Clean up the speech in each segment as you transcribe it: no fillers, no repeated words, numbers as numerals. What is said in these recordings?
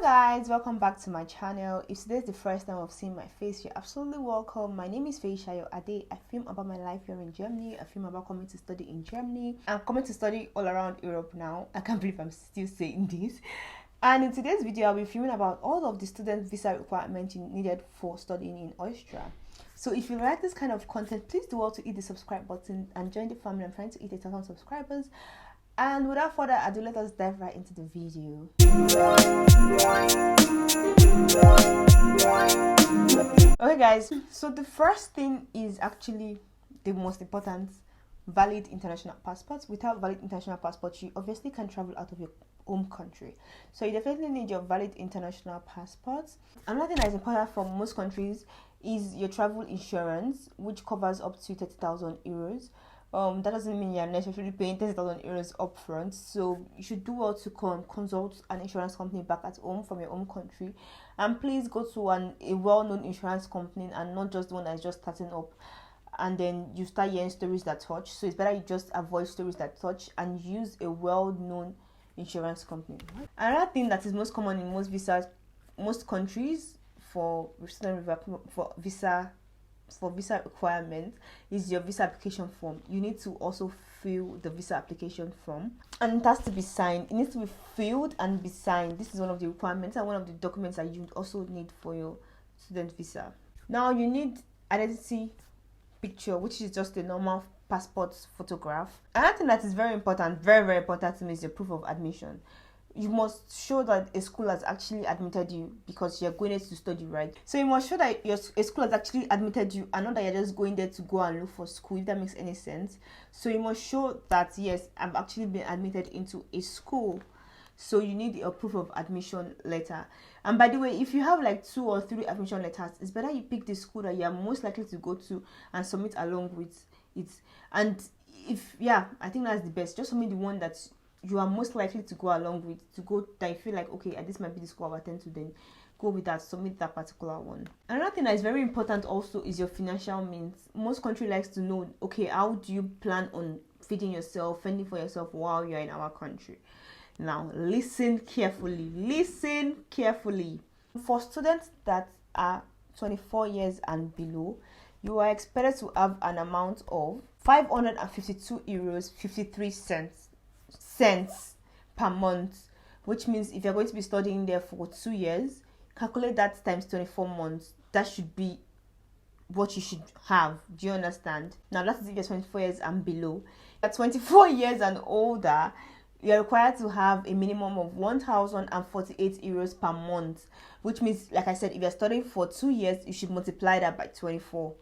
Guys, welcome back to my channel. If today is the first time I've seen my face, you're absolutely welcome. My name is Shayo Ade. I film about my life here in Germany. I film about coming to study in Germany. I'm coming to study all around Europe now. I can't believe I'm still saying this. And in today's video, I'll be filming about all of the student visa requirements needed for studying in Austria. So if you like this kind of content, please do well to hit the subscribe button and join the family. I'm trying to hit 1,000 subscribers. And without further ado, let us dive right into the video. Okay guys, so the first thing is actually the most important: valid international passports. Without valid international passports, you obviously can't travel out of your home country. So you definitely need your valid international passports. Another thing that is important for most countries is your travel insurance, which covers up to 30,000 euros. That doesn't mean you're necessarily paying 30,000 euros upfront, so you should do well to consult an insurance company back at home from your home country, and please go to a well-known insurance company and not just the one that's just starting up and then you start hearing stories that touch. So it's better you just avoid stories that touch and use a well-known insurance company. Another thing that is most common in most countries for visa requirement is your visa application form. You need to also fill the visa application form, and it has to be signed. It needs to be filled and be signed. This is one of the requirements and one of the documents that you also need for your student visa. Now you need identity picture, which is just a normal passport photograph. Another thing that is very important, very important to me, is your proof of admission. You must show that a school has actually admitted you, because you're going there to study, right? So you must show that a school has actually admitted you and not that you're just going there to go and look for school, if that makes any sense. So you must show that, yes, I've actually been admitted into a school. So you need a proof of admission letter. And by the way, if you have like 2 or 3 admission letters, it's better you pick the school that you're most likely to go to and submit along with it. And I think that's the best. Just submit the one that you are most likely to go along with, that you feel like, okay, this might be the school I'll attend to, then go with that, submit that particular one. Another thing that is very important also is your financial means. Most country likes to know, okay, how do you plan on feeding yourself, fending for yourself while you're in our country? Now, listen carefully. For students that are 24 years and below, you are expected to have an amount of 552 euros 53 cents per month, which means if you're going to be studying there for 2 years, calculate that times 24 months. That should be what you should have. Do you understand? Now that is if you're 24 years and below. At 24 years and older, you're required to have a minimum of 1,048 euros per month, which means, like I said, if you're studying for 2 years, you should multiply that by 24.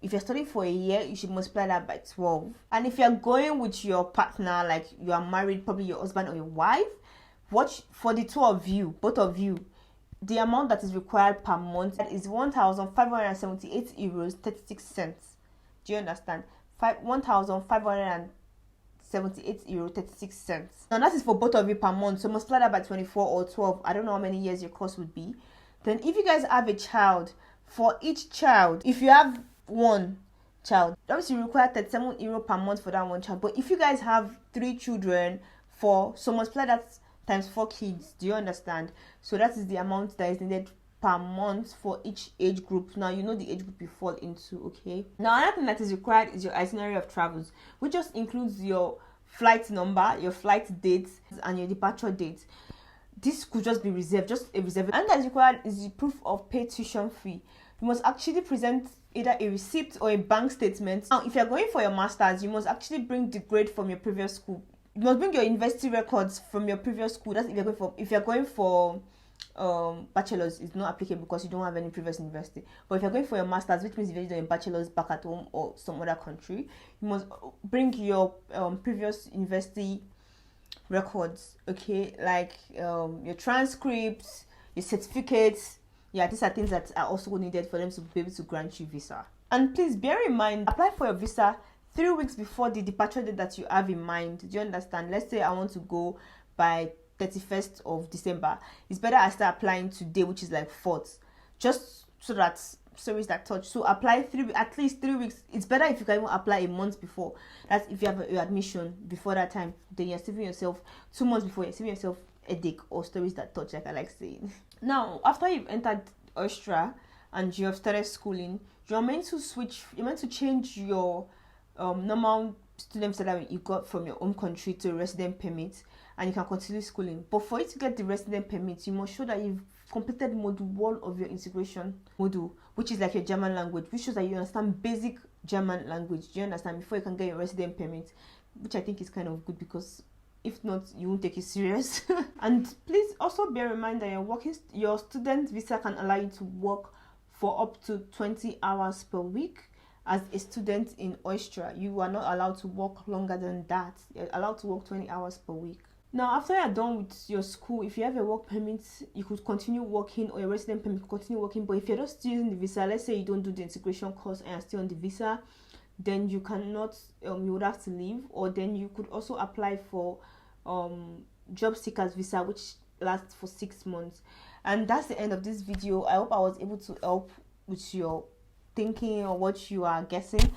If you're studying for a year, you should multiply that by 12. And if you're going with your partner, like you are married, probably your husband or your wife, for the both of you, the amount that is required per month is 1,578 euros 36 cents. Do you understand? 1,578 euros 36 cents. Now that is for both of you per month. So multiply that by 24 or 12. I don't know how many years your course would be. Then if you guys have a child, for each child, if you have one child, obviously you require 37 euro per month for that one child. But if you guys have 3 children, so multiply that times 4 kids. Do you understand? So that is the amount that is needed per month for each age group. Now you know the age group you fall into. Okay, now another thing that is required is your itinerary of travels, which just includes your flight number, your flight dates, and your departure date. This could just be reserved, just a reserve. And that is required is the proof of paid tuition fee. You must actually present either a receipt or a bank statement. Now, if you're going for your master's, you must actually bring the grade from your previous school. You must bring your university records from your previous school. That's if you're going for bachelor's, it's not applicable because you don't have any previous university. But if you're going for your master's, which means if you're doing a bachelor's back at home or some other country, you must bring your previous university records. Okay, like your transcripts, your certificates. Yeah, these are things that are also needed for them to be able to grant you visa. And please bear in mind, apply for your visa 3 weeks before the departure date that you have in mind. Do you understand? Let's say I want to go by 31st of December. It's better I start applying today, which is like 4th, just so that stories that touch. So apply at least 3 weeks. It's better if you can even apply a month before. That's if you have your admission before that time. Then you're saving yourself 2 months before. You're saving yourself headache or stories that touch, like I like saying. Now, after you've entered Austria and you have started schooling, you're meant to change your normal student visa that you got from your home country to a resident permit, and you can continue schooling. But for you to get the resident permit, you must show that you've completed module 1 of your integration module, which is like your German language, which shows that you understand basic German language. Do you understand? Before you can get your resident permit, which I think is kind of good, because if not, you won't take it serious. And please also bear in mind that your student visa can allow you to work for up to 20 hours per week. As a student in Austria, you are not allowed to work longer than that. You're allowed to work 20 hours per week. Now, after you're done with your school, if you have a work permit, you could continue working, or a resident permit, continue working. But if you're just still using the visa, let's say you don't do the integration course and you're still on the visa, then you cannot, you would have to leave. Or then you could also apply for job seekers visa, which lasts for 6 months. And that's the end of this video. I hope I was able to help with your thinking or what you are guessing.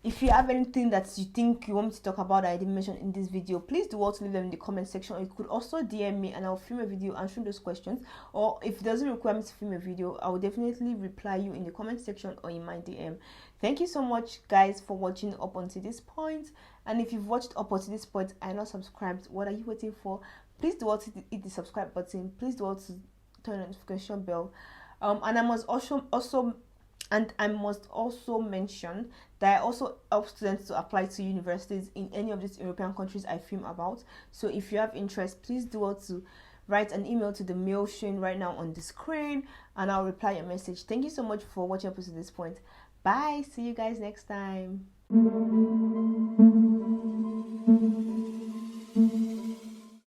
If you have anything that you think you want me to talk about that I didn't mention in this video, please do also leave them in the comment section, or you could also DM me and I'll film a video answering those questions. Or if it doesn't require me to film a video, I will definitely reply you in the comment section or in my DM. Thank you so much, guys, for watching up until this point. And if you've watched up until this point and not subscribed, what are you waiting for? Please do also hit the subscribe button. Please do also turn the notification bell. And I must also mention that I also help students to apply to universities in any of these European countries I film about. So if you have interest, please do also write an email to the mail showing right now on the screen, and I'll reply your message. Thank you so much for watching up to this point. Bye. See you guys next time.